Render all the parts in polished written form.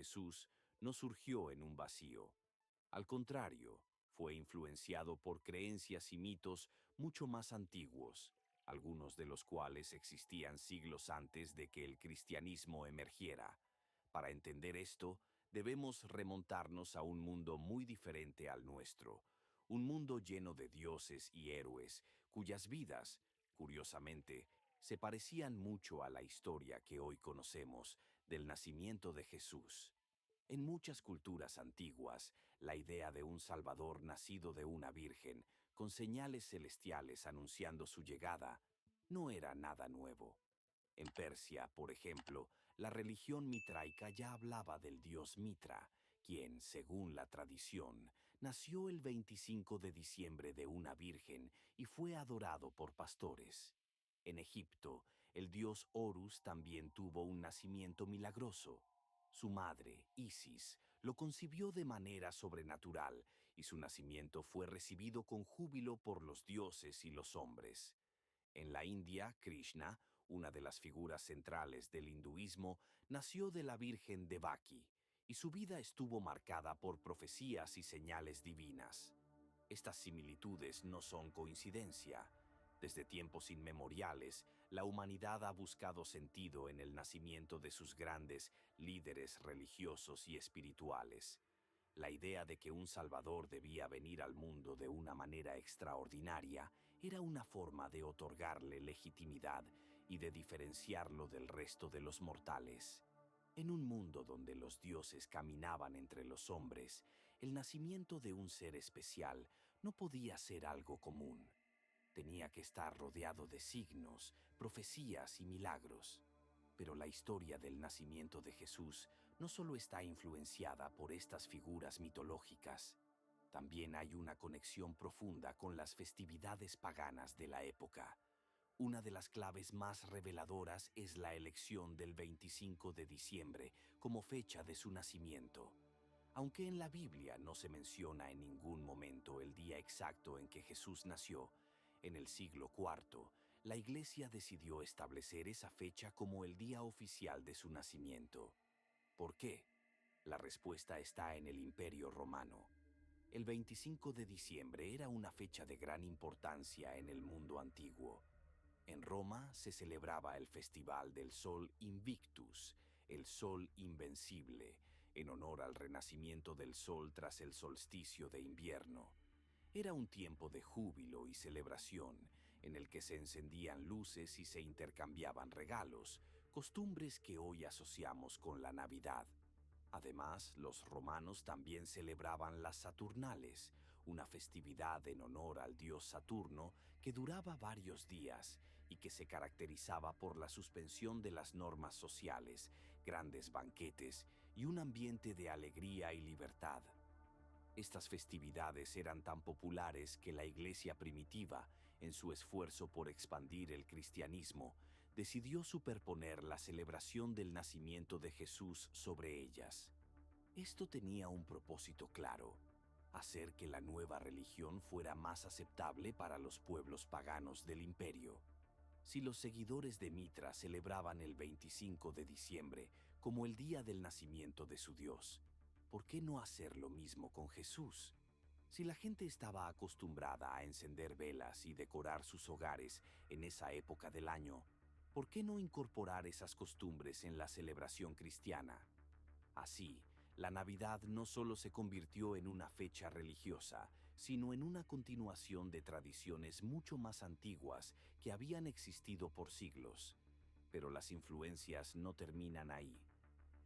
Jesús no surgió en un vacío. Al contrario, fue influenciado por creencias y mitos mucho más antiguos, algunos de los cuales existían siglos antes de que el cristianismo emergiera. Para entender esto, debemos remontarnos a un mundo muy diferente al nuestro, un mundo lleno de dioses y héroes, cuyas vidas, curiosamente, se parecían mucho a la historia que hoy conocemos del nacimiento de Jesús. En muchas culturas antiguas, la idea de un Salvador nacido de una virgen, con señales celestiales anunciando su llegada, no era nada nuevo. En Persia, por ejemplo, la religión mitraica ya hablaba del dios Mitra, quien, según la tradición, nació el 25 de diciembre de una virgen y fue adorado por pastores. En Egipto, el dios Horus también tuvo un nacimiento milagroso. Su madre, Isis, lo concibió de manera sobrenatural y su nacimiento fue recibido con júbilo por los dioses y los hombres. En la India, Krishna, una de las figuras centrales del hinduismo, nació de la Virgen Devaki, y su vida estuvo marcada por profecías y señales divinas. Estas similitudes no son coincidencia. Desde tiempos inmemoriales, la humanidad ha buscado sentido en el nacimiento de sus grandes líderes religiosos y espirituales. La idea de que un Salvador debía venir al mundo de una manera extraordinaria era una forma de otorgarle legitimidad y de diferenciarlo del resto de los mortales. En un mundo donde los dioses caminaban entre los hombres, el nacimiento de un ser especial no podía ser algo común. Tenía que estar rodeado de signos, profecías y milagros. Pero la historia del nacimiento de Jesús no solo está influenciada por estas figuras mitológicas, también hay una conexión profunda con las festividades paganas de la época. Una de las claves más reveladoras es la elección del 25 de diciembre como fecha de su nacimiento. Aunque en la Biblia no se menciona en ningún momento el día exacto en que Jesús nació, en el siglo IV, la Iglesia decidió establecer esa fecha como el día oficial de su nacimiento. ¿Por qué? La respuesta está en el Imperio Romano. El 25 de diciembre era una fecha de gran importancia en el mundo antiguo. En Roma se celebraba el Festival del Sol Invictus, el Sol Invencible, en honor al renacimiento del Sol tras el solsticio de invierno. Era un tiempo de júbilo y celebración, en el que se encendían luces y se intercambiaban regalos, costumbres que hoy asociamos con la Navidad. Además, los romanos también celebraban las Saturnales, una festividad en honor al dios Saturno que duraba varios días y que se caracterizaba por la suspensión de las normas sociales, grandes banquetes y un ambiente de alegría y libertad. Estas festividades eran tan populares que la Iglesia primitiva, en su esfuerzo por expandir el cristianismo, decidió superponer la celebración del nacimiento de Jesús sobre ellas. Esto tenía un propósito claro: hacer que la nueva religión fuera más aceptable para los pueblos paganos del imperio. Si los seguidores de Mitra celebraban el 25 de diciembre como el día del nacimiento de su Dios, ¿por qué no hacer lo mismo con Jesús? Si la gente estaba acostumbrada a encender velas y decorar sus hogares en esa época del año, ¿por qué no incorporar esas costumbres en la celebración cristiana? Así, la Navidad no solo se convirtió en una fecha religiosa, sino en una continuación de tradiciones mucho más antiguas que habían existido por siglos. Pero las influencias no terminan ahí.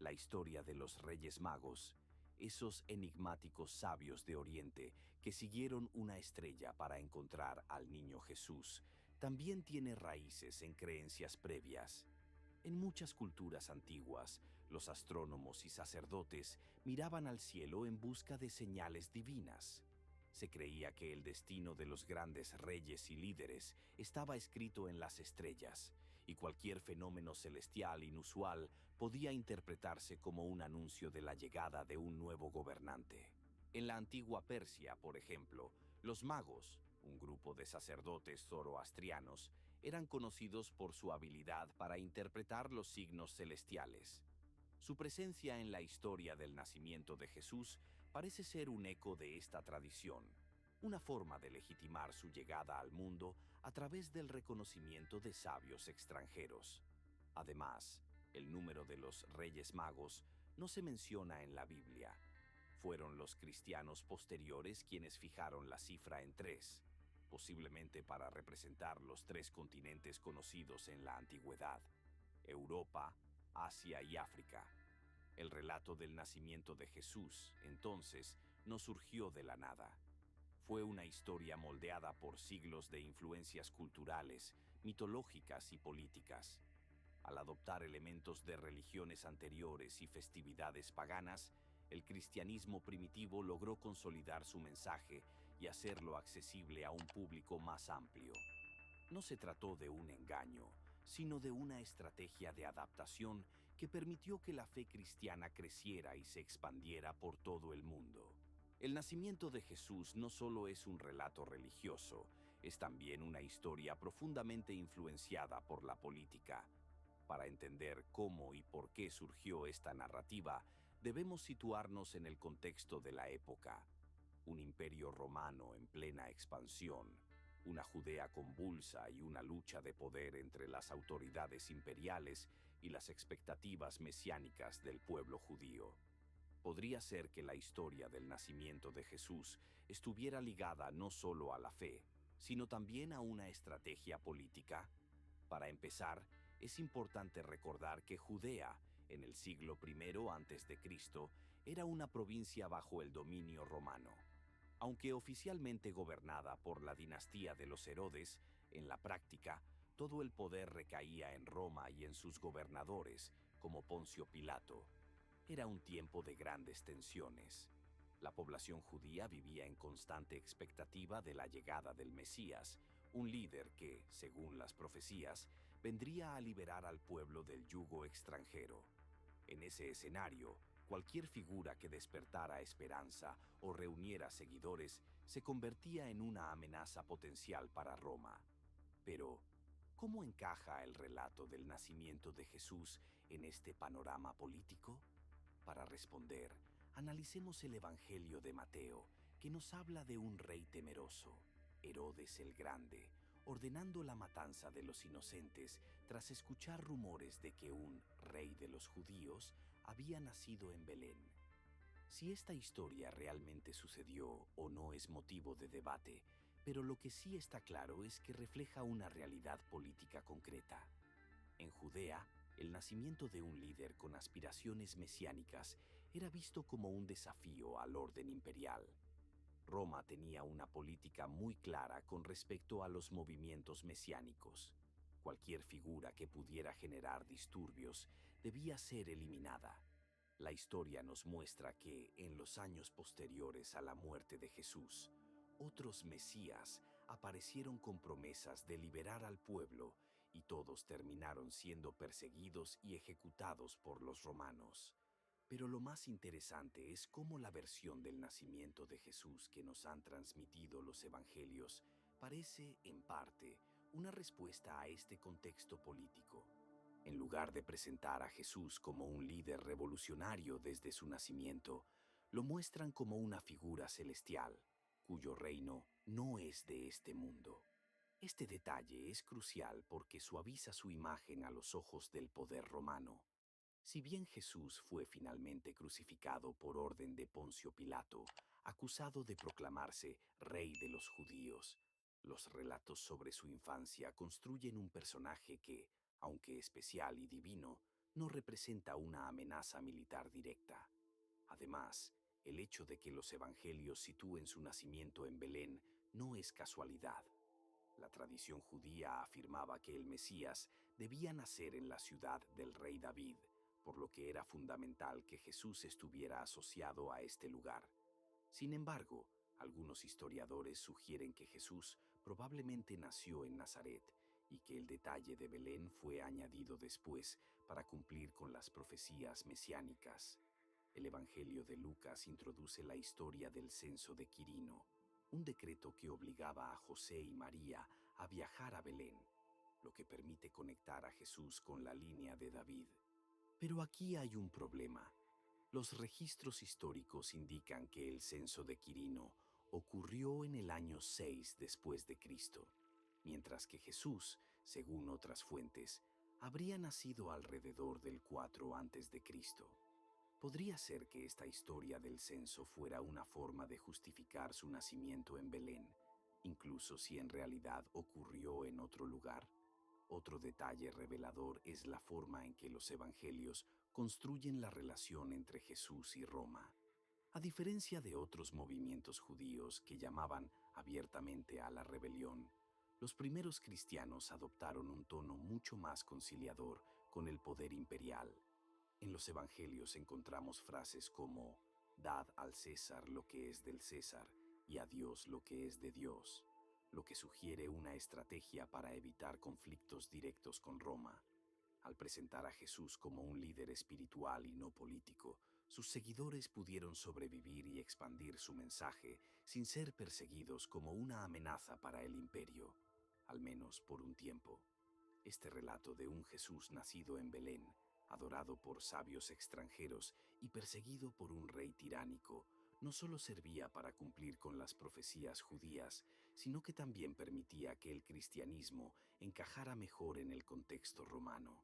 La historia de los Reyes Magos, esos enigmáticos sabios de Oriente que siguieron una estrella para encontrar al niño Jesús, también tiene raíces en creencias previas. En muchas culturas antiguas, los astrónomos y sacerdotes miraban al cielo en busca de señales divinas. Se creía que el destino de los grandes reyes y líderes estaba escrito en las estrellas, y cualquier fenómeno celestial inusual podía interpretarse como un anuncio de la llegada de un nuevo gobernante. En la antigua Persia, por ejemplo, los magos, un grupo de sacerdotes zoroastrianos, eran conocidos por su habilidad para interpretar los signos celestiales. Su presencia en la historia del nacimiento de Jesús parece ser un eco de esta tradición, una forma de legitimar su llegada al mundo a través del reconocimiento de sabios extranjeros. Además, el número de los Reyes Magos no se menciona en la Biblia. Fueron los cristianos posteriores quienes fijaron la cifra en 3, posiblemente para representar los 3 continentes conocidos en la antigüedad: Europa, Asia y África. El relato del nacimiento de Jesús, entonces, no surgió de la nada. Fue una historia moldeada por siglos de influencias culturales, mitológicas y políticas. Al adoptar elementos de religiones anteriores y festividades paganas, el cristianismo primitivo logró consolidar su mensaje y hacerlo accesible a un público más amplio. No se trató de un engaño, sino de una estrategia de adaptación que permitió que la fe cristiana creciera y se expandiera por todo el mundo. El nacimiento de Jesús no solo es un relato religioso, es también una historia profundamente influenciada por la política. Para entender cómo y por qué surgió esta narrativa, debemos situarnos en el contexto de la época: un imperio romano en plena expansión, una Judea convulsa y una lucha de poder entre las autoridades imperiales y las expectativas mesiánicas del pueblo judío. Podría ser que la historia del nacimiento de Jesús estuviera ligada no solo a la fe, sino también a una estrategia política. Para empezar, es importante recordar que Judea, en el siglo I a.C., era una provincia bajo el dominio romano. Aunque oficialmente gobernada por la dinastía de los Herodes, en la práctica, todo el poder recaía en Roma y en sus gobernadores, como Poncio Pilato. Era un tiempo de grandes tensiones. La población judía vivía en constante expectativa de la llegada del Mesías, un líder que, según las profecías, vendría a liberar al pueblo del yugo extranjero. En ese escenario, cualquier figura que despertara esperanza o reuniera seguidores se convertía en una amenaza potencial para Roma. Pero, ¿cómo encaja el relato del nacimiento de Jesús en este panorama político? Para responder, analicemos el Evangelio de Mateo, que nos habla de un rey temeroso, Herodes el Grande, ordenando la matanza de los inocentes tras escuchar rumores de que un rey de los judíos había nacido en Belén. Si esta historia realmente sucedió o no es motivo de debate, pero lo que sí está claro es que refleja una realidad política concreta. En Judea, el nacimiento de un líder con aspiraciones mesiánicas era visto como un desafío al orden imperial. Roma tenía una política muy clara con respecto a los movimientos mesiánicos. Cualquier figura que pudiera generar disturbios debía ser eliminada. La historia nos muestra que, en los años posteriores a la muerte de Jesús, otros mesías aparecieron con promesas de liberar al pueblo y todos terminaron siendo perseguidos y ejecutados por los romanos. Pero lo más interesante es cómo la versión del nacimiento de Jesús que nos han transmitido los evangelios parece, en parte, una respuesta a este contexto político. En lugar de presentar a Jesús como un líder revolucionario desde su nacimiento, lo muestran como una figura celestial, cuyo reino no es de este mundo. Este detalle es crucial porque suaviza su imagen a los ojos del poder romano. Si bien Jesús fue finalmente crucificado por orden de Poncio Pilato, acusado de proclamarse rey de los judíos, los relatos sobre su infancia construyen un personaje que, aunque especial y divino, no representa una amenaza militar directa. Además, el hecho de que los evangelios sitúen su nacimiento en Belén no es casualidad. La tradición judía afirmaba que el Mesías debía nacer en la ciudad del rey David, por lo que era fundamental que Jesús estuviera asociado a este lugar. Sin embargo, algunos historiadores sugieren que Jesús probablemente nació en Nazaret y que el detalle de Belén fue añadido después para cumplir con las profecías mesiánicas. El Evangelio de Lucas introduce la historia del censo de Quirino, un decreto que obligaba a José y María a viajar a Belén, lo que permite conectar a Jesús con la línea de David. Pero aquí hay un problema. Los registros históricos indican que el censo de Quirino ocurrió en el año 6 después de Cristo, mientras que Jesús, según otras fuentes, habría nacido alrededor del 4 antes de Cristo. Podría ser que esta historia del censo fuera una forma de justificar su nacimiento en Belén, incluso si en realidad ocurrió en otro lugar. Otro detalle revelador es la forma en que los evangelios construyen la relación entre Jesús y Roma. A diferencia de otros movimientos judíos que llamaban abiertamente a la rebelión, los primeros cristianos adoptaron un tono mucho más conciliador con el poder imperial. En los evangelios encontramos frases como «Dad al César lo que es del César y a Dios lo que es de Dios», lo que sugiere una estrategia para evitar conflictos directos con Roma. Al presentar a Jesús como un líder espiritual y no político, sus seguidores pudieron sobrevivir y expandir su mensaje sin ser perseguidos como una amenaza para el imperio, al menos por un tiempo. Este relato de un Jesús nacido en Belén, adorado por sabios extranjeros y perseguido por un rey tiránico, no solo servía para cumplir con las profecías judías, sino que también permitía que el cristianismo encajara mejor en el contexto romano.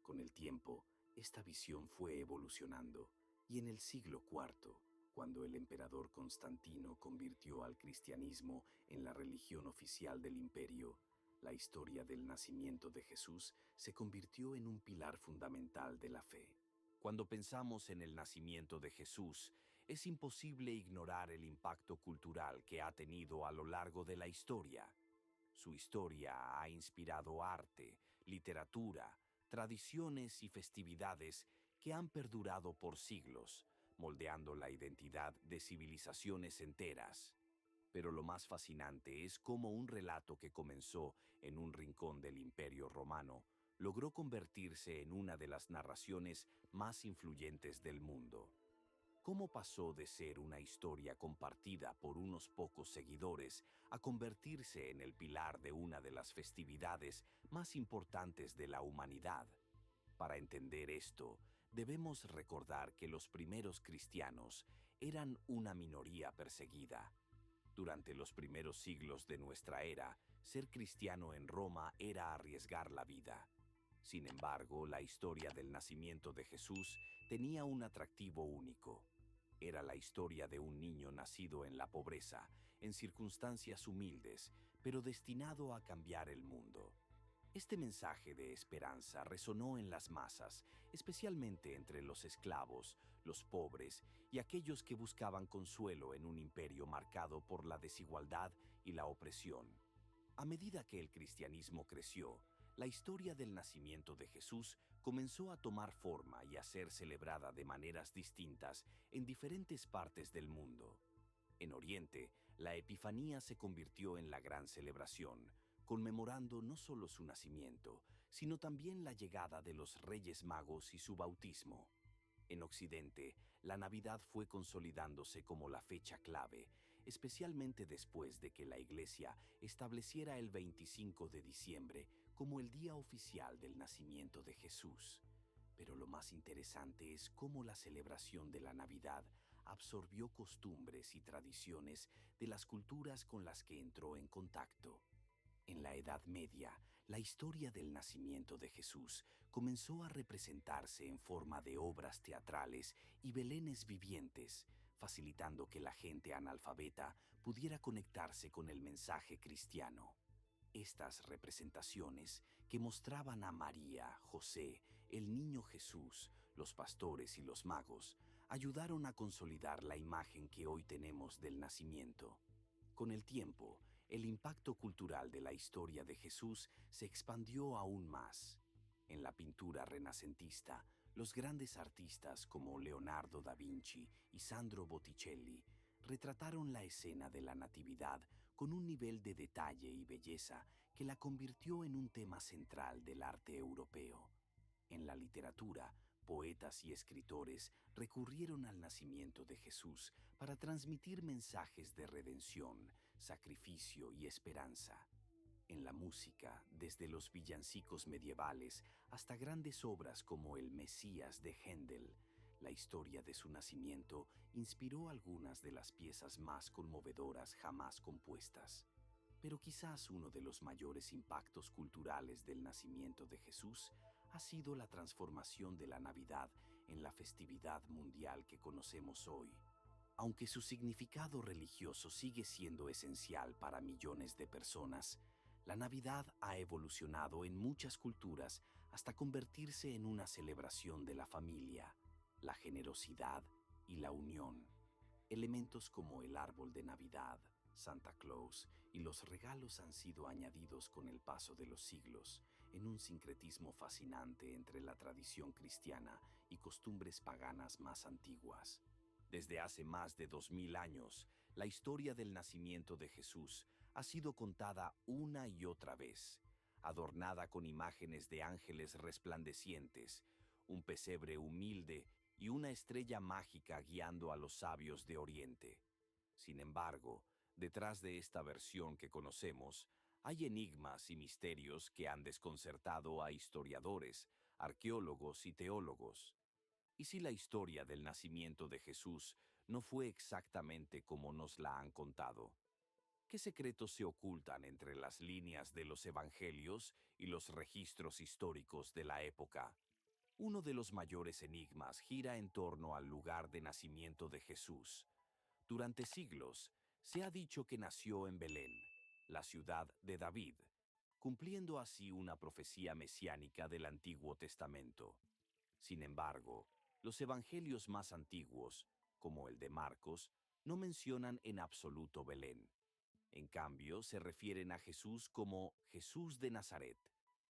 Con el tiempo, esta visión fue evolucionando, y en el siglo IV, cuando el emperador Constantino convirtió al cristianismo en la religión oficial del imperio, la historia del nacimiento de Jesús se convirtió en un pilar fundamental de la fe. Cuando pensamos en el nacimiento de Jesús, es imposible ignorar el impacto cultural que ha tenido a lo largo de la historia. Su historia ha inspirado arte, literatura, tradiciones y festividades que han perdurado por siglos, moldeando la identidad de civilizaciones enteras. Pero lo más fascinante es cómo un relato que comenzó en un rincón del Imperio Romano logró convertirse en una de las narraciones más influyentes del mundo. ¿Cómo pasó de ser una historia compartida por unos pocos seguidores a convertirse en el pilar de una de las festividades más importantes de la humanidad? Para entender esto, debemos recordar que los primeros cristianos eran una minoría perseguida. Durante los primeros siglos de nuestra era, ser cristiano en Roma era arriesgar la vida. Sin embargo, la historia del nacimiento de Jesús tenía un atractivo único. Era la historia de un niño nacido en la pobreza, en circunstancias humildes, pero destinado a cambiar el mundo. Este mensaje de esperanza resonó en las masas, especialmente entre los esclavos, los pobres y aquellos que buscaban consuelo en un imperio marcado por la desigualdad y la opresión. A medida que el cristianismo creció, la historia del nacimiento de Jesús comenzó a tomar forma y a ser celebrada de maneras distintas en diferentes partes del mundo. En Oriente, la Epifanía se convirtió en la gran celebración, conmemorando no solo su nacimiento, sino también la llegada de los Reyes Magos y su bautismo. En Occidente, la Navidad fue consolidándose como la fecha clave, especialmente después de que la Iglesia estableciera el 25 de diciembre como el día oficial del nacimiento de Jesús. Pero lo más interesante es cómo la celebración de la Navidad absorbió costumbres y tradiciones de las culturas con las que entró en contacto. En la Edad Media, la historia del nacimiento de Jesús comenzó a representarse en forma de obras teatrales y belenes vivientes, facilitando que la gente analfabeta pudiera conectarse con el mensaje cristiano. Estas representaciones, que mostraban a María, José, el niño Jesús, los pastores y los magos, ayudaron a consolidar la imagen que hoy tenemos del nacimiento. Con el tiempo, el impacto cultural de la historia de Jesús se expandió aún más. En la pintura renacentista, los grandes artistas como Leonardo da Vinci y Sandro Botticelli retrataron la escena de la Natividad con un nivel de detalle y belleza que la convirtió en un tema central del arte europeo. En la literatura, poetas y escritores recurrieron al nacimiento de Jesús para transmitir mensajes de redención, sacrificio y esperanza. En la música, desde los villancicos medievales hasta grandes obras como El Mesías de Händel, la historia de su nacimiento inspiró algunas de las piezas más conmovedoras jamás compuestas. Pero quizás uno de los mayores impactos culturales del nacimiento de Jesús ha sido la transformación de la Navidad en la festividad mundial que conocemos hoy. Aunque su significado religioso sigue siendo esencial para millones de personas, la Navidad ha evolucionado en muchas culturas hasta convertirse en una celebración de la familia, la generosidad y la unión. Elementos como el árbol de Navidad, Santa Claus y los regalos han sido añadidos con el paso de los siglos, en un sincretismo fascinante entre la tradición cristiana y costumbres paganas más antiguas. Desde hace más de 2000 años, la historia del nacimiento de Jesús ha sido contada una y otra vez, adornada con imágenes de ángeles resplandecientes, un pesebre humilde y una estrella mágica guiando a los sabios de Oriente. Sin embargo, detrás de esta versión que conocemos, hay enigmas y misterios que han desconcertado a historiadores, arqueólogos y teólogos. ¿Y si la historia del nacimiento de Jesús no fue exactamente como nos la han contado? ¿Qué secretos se ocultan entre las líneas de los evangelios y los registros históricos de la época? Uno de los mayores enigmas gira en torno al lugar de nacimiento de Jesús. Durante siglos, se ha dicho que nació en Belén, la ciudad de David, cumpliendo así una profecía mesiánica del Antiguo Testamento. Sin embargo, los evangelios más antiguos, como el de Marcos, no mencionan en absoluto Belén. En cambio, se refieren a Jesús como Jesús de Nazaret,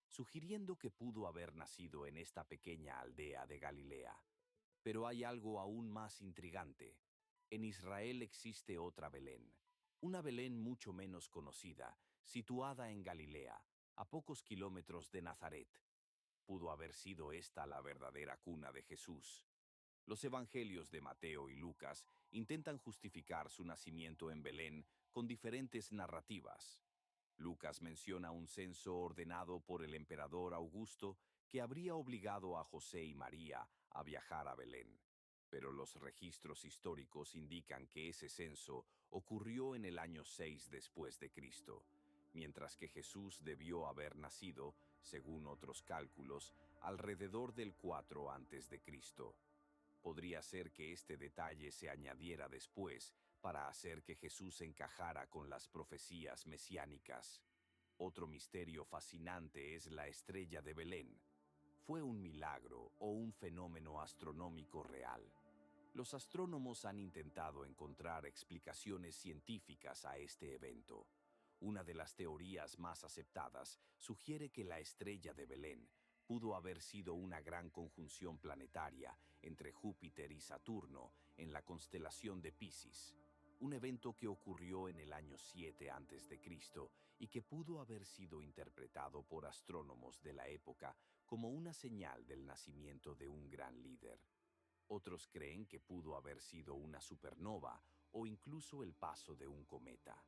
sugiriendo que pudo haber nacido en esta pequeña aldea de Galilea. Pero hay algo aún más intrigante. En Israel existe otra Belén, una Belén mucho menos conocida, situada en Galilea, a pocos kilómetros de Nazaret. ¿Pudo haber sido esta la verdadera cuna de Jesús? Los evangelios de Mateo y Lucas intentan justificar su nacimiento en Belén con diferentes narrativas. Lucas menciona un censo ordenado por el emperador Augusto que habría obligado a José y María a viajar a Belén. Pero los registros históricos indican que ese censo ocurrió en el año 6 después de Cristo, mientras que Jesús debió haber nacido, según otros cálculos, alrededor del 4 antes de Cristo. Podría ser que este detalle se añadiera después para hacer que Jesús encajara con las profecías mesiánicas. Otro misterio fascinante es la estrella de Belén. ¿Fue un milagro o un fenómeno astronómico real? Los astrónomos han intentado encontrar explicaciones científicas a este evento. Una de las teorías más aceptadas sugiere que la estrella de Belén pudo haber sido una gran conjunción planetaria entre Júpiter y Saturno en la constelación de Piscis, un evento que ocurrió en el año 7 a.C. y que pudo haber sido interpretado por astrónomos de la época como una señal del nacimiento de un gran líder. Otros creen que pudo haber sido una supernova o incluso el paso de un cometa.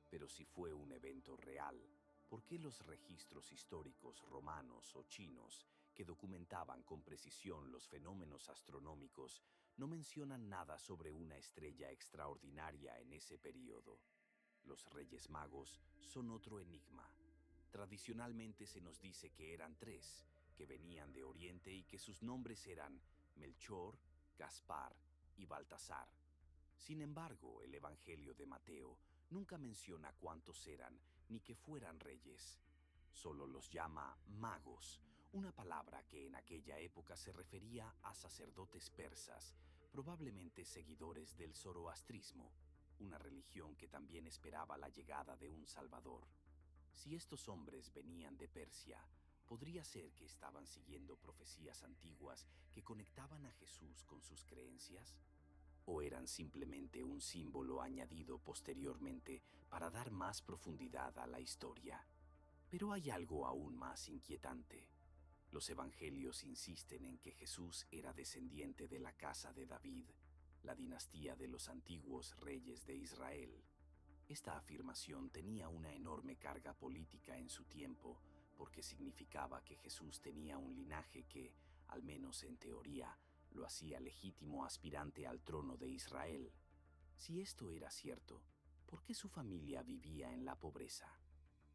Pero si fue un evento real, ¿por qué los registros históricos romanos o chinos que documentaban con precisión los fenómenos astronómicos no mencionan nada sobre una estrella extraordinaria en ese período? Los Reyes Magos son otro enigma. Tradicionalmente se nos dice que eran tres, que venían de Oriente y que sus nombres eran Melchor, Gaspar y Baltasar. Sin embargo, el Evangelio de Mateo nunca menciona cuántos eran ni que fueran reyes. Solo los llama magos, una palabra que en aquella época se refería a sacerdotes persas, probablemente seguidores del zoroastrismo, una religión que también esperaba la llegada de un Salvador. Si estos hombres venían de Persia, podría ser que estaban siguiendo profecías antiguas que conectaban a Jesús con sus creencias, o eran simplemente un símbolo añadido posteriormente para dar más profundidad a la historia. Pero hay algo aún más inquietante. Los evangelios insisten en que Jesús era descendiente de la casa de David, la dinastía de los antiguos reyes de Israel. Esta afirmación tenía una enorme carga política en su tiempo, porque significaba que Jesús tenía un linaje que, al menos en teoría, lo hacía legítimo aspirante al trono de Israel. Si esto era cierto, ¿por qué su familia vivía en la pobreza?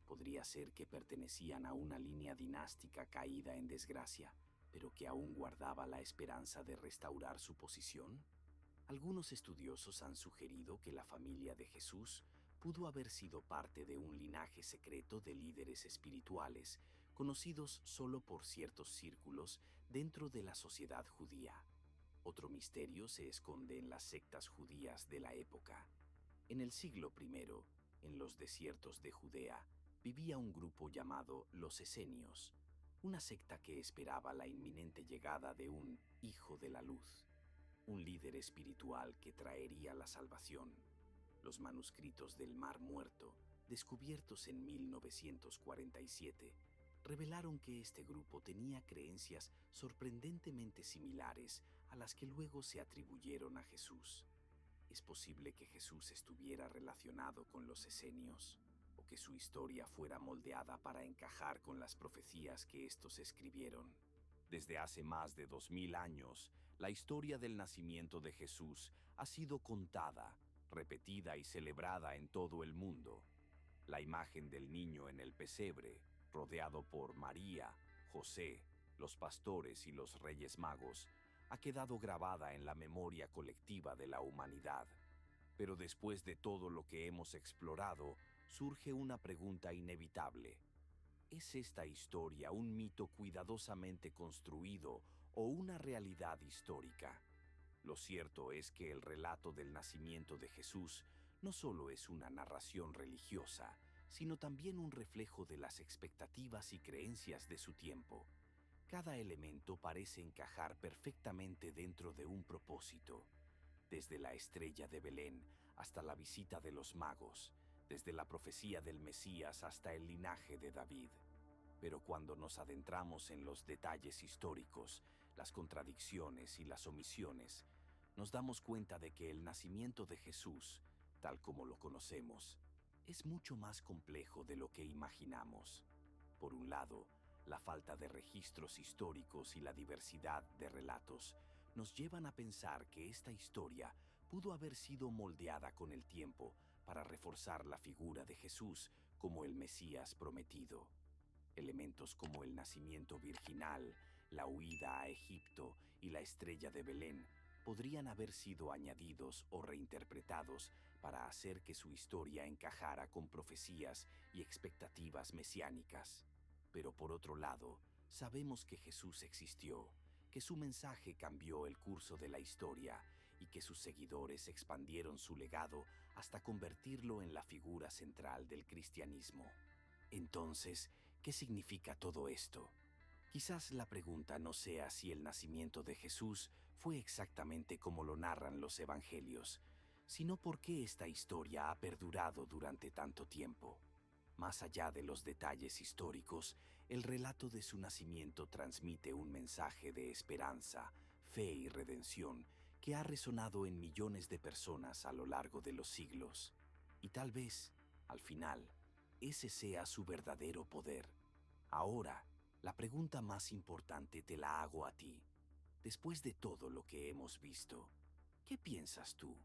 Podría ser que pertenecían a una línea dinástica caída en desgracia, pero que aún guardaba la esperanza de restaurar su posición. Algunos estudiosos han sugerido que la familia de Jesús pudo haber sido parte de un linaje secreto de líderes espirituales, conocidos solo por ciertos círculos dentro de la sociedad judía. Otro misterio se esconde en las sectas judías de la época. En el siglo I, en los desiertos de Judea, vivía un grupo llamado los Esenios, una secta que esperaba la inminente llegada de un Hijo de la Luz, un líder espiritual que traería la salvación. Los manuscritos del Mar Muerto, descubiertos en 1947, revelaron que este grupo tenía creencias sorprendentemente similares a las que luego se atribuyeron a Jesús. ¿Es posible que Jesús estuviera relacionado con los esenios, o que su historia fuera moldeada para encajar con las profecías que estos escribieron? Desde hace más de 2000 años, la historia del nacimiento de Jesús ha sido contada, repetida y celebrada en todo el mundo. La imagen del niño en el pesebre, rodeado por María, José, los pastores y los reyes magos, ha quedado grabada en la memoria colectiva de la humanidad. Pero después de todo lo que hemos explorado, surge una pregunta inevitable. ¿Es esta historia un mito cuidadosamente construido o una realidad histórica? Lo cierto es que el relato del nacimiento de Jesús no solo es una narración religiosa, sino también un reflejo de las expectativas y creencias de su tiempo. Cada elemento parece encajar perfectamente dentro de un propósito, desde la estrella de Belén hasta la visita de los magos, desde la profecía del Mesías hasta el linaje de David. Pero cuando nos adentramos en los detalles históricos, las contradicciones y las omisiones, nos damos cuenta de que el nacimiento de Jesús, tal como lo conocemos, es mucho más complejo de lo que imaginamos. Por un lado, la falta de registros históricos y la diversidad de relatos nos llevan a pensar que esta historia pudo haber sido moldeada con el tiempo para reforzar la figura de Jesús como el Mesías prometido. Elementos como el nacimiento virginal, la huida a Egipto y la estrella de Belén podrían haber sido añadidos o reinterpretados para hacer que su historia encajara con profecías y expectativas mesiánicas. Pero por otro lado, sabemos que Jesús existió, que su mensaje cambió el curso de la historia y que sus seguidores expandieron su legado hasta convertirlo en la figura central del cristianismo. Entonces, ¿qué significa todo esto? Quizás la pregunta no sea si el nacimiento de Jesús fue exactamente como lo narran los evangelios, sino por qué esta historia ha perdurado durante tanto tiempo. Más allá de los detalles históricos, el relato de su nacimiento transmite un mensaje de esperanza, fe y redención que ha resonado en millones de personas a lo largo de los siglos. Y tal vez, al final, ese sea su verdadero poder. Ahora, la pregunta más importante te la hago a ti. Después de todo lo que hemos visto, ¿qué piensas tú?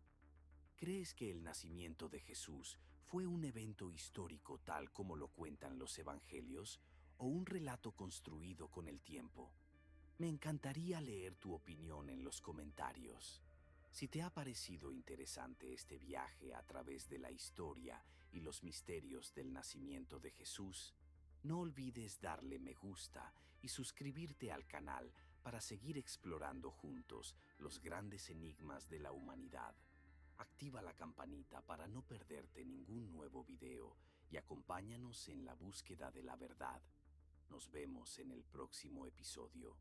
¿Crees que el nacimiento de Jesús fue un evento histórico tal como lo cuentan los evangelios o un relato construido con el tiempo? Me encantaría leer tu opinión en los comentarios. Si te ha parecido interesante este viaje a través de la historia y los misterios del nacimiento de Jesús, no olvides darle me gusta y suscribirte al canal para seguir explorando juntos los grandes enigmas de la humanidad. Activa la campanita para no perderte ningún nuevo video y acompáñanos en la búsqueda de la verdad. Nos vemos en el próximo episodio.